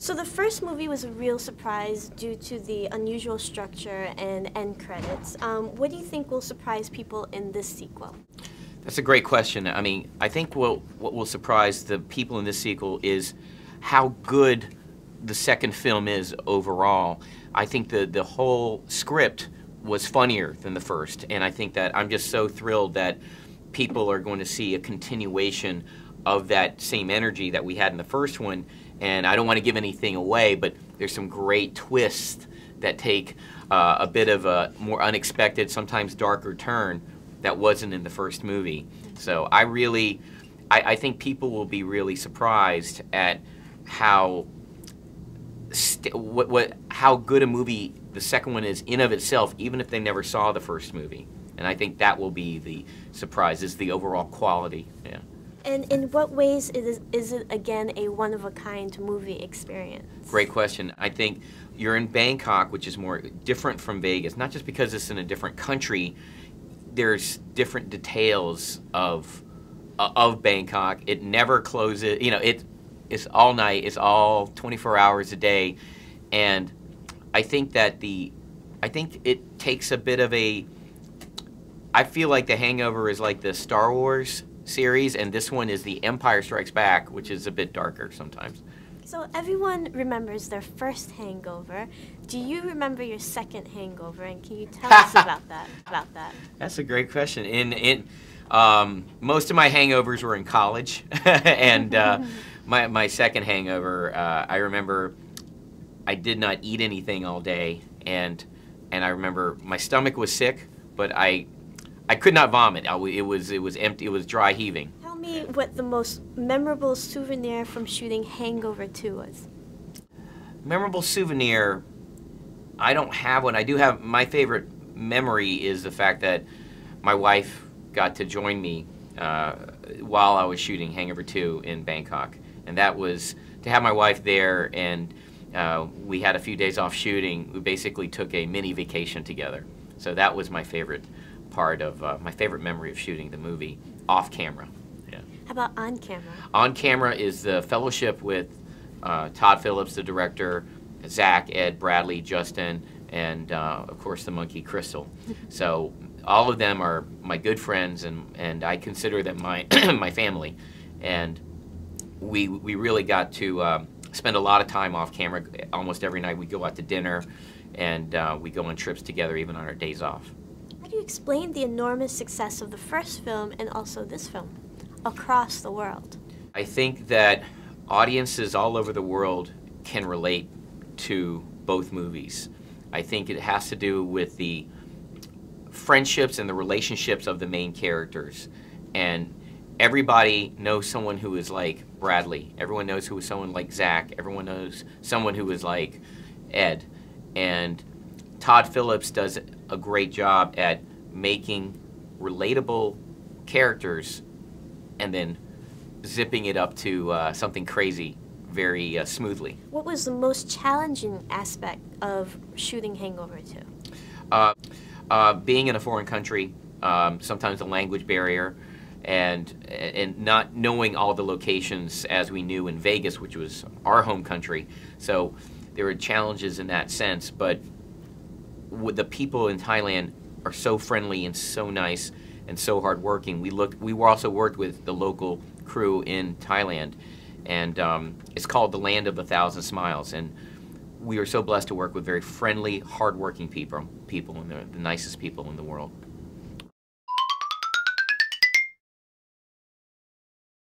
So the first movie was a real surprise due to the unusual structure and end credits. What do you think will surprise people in this sequel? That's a great question. I mean, I think what will surprise the people in this sequel is how good the second film is overall. I think the whole script was funnier than the first, and I think that I'm just so thrilled that people are going to see a continuation of that same energy that we had in the first one. And I don't want to give anything away, but there's some great twists that take a bit of a more unexpected, sometimes darker turn that wasn't in the first movie. So I think people will be really surprised at how how good a movie the second one is in of itself, even if they never saw the first movie. And I think that will be the surprise, is the overall quality. Yeah. And in what ways is it again a one-of-a-kind movie experience? Great question. I think you're in Bangkok, which is more different from Vegas, not just because it's in a different country. There's different details of Bangkok. It never closes. You know, it's all night. It's all 24 hours a day, and I think that it takes a bit of a. I feel like The Hangover is like the Star Wars series, and this one is The Empire Strikes Back, which is a bit darker sometimes. So everyone remembers their first hangover. Do you remember your second hangover, and can you tell us about that? That's a great question. Most of my hangovers were in college, and my second hangover, I remember I did not eat anything all day, and I remember my stomach was sick, but I could not vomit. It was empty. It was dry heaving. Tell me what the most memorable souvenir from shooting Hangover 2 was. Memorable souvenir, I don't have one. I do have, my favorite memory is the fact that my wife got to join me while I was shooting Hangover 2 in Bangkok. And that was to have my wife there, and we had a few days off shooting. We basically took a mini vacation together. So that was my favorite part of my favorite memory of shooting the movie off camera. Yeah. How about on camera? On camera is the fellowship with Todd Phillips, the director, Zach, Ed, Bradley, Justin, and of course the monkey Crystal. So all of them are my good friends, and I consider them my my family. And we really got to spend a lot of time off camera. Almost every night we go out to dinner, and we go on trips together, even on our days off. How do you explain the enormous success of the first film and also this film across the world? I think that audiences all over the world can relate to both movies. I think it has to do with the friendships and the relationships of the main characters. And everybody knows someone who is like Bradley. Everyone knows who is someone like Zach. Everyone knows someone who is like Ed. And Todd Phillips does a great job at making relatable characters and then zipping it up to something crazy very smoothly. What was the most challenging aspect of shooting Hangover 2? Being in a foreign country, sometimes a language barrier, and not knowing all the locations as we knew in Vegas, which was our home country. So there were challenges in that sense, but the people in Thailand are so friendly and so nice and so hardworking. We also worked with the local crew in Thailand, and it's called the Land of a Thousand Smiles. And we are so blessed to work with very friendly, hardworking people, and they're the nicest people in the world.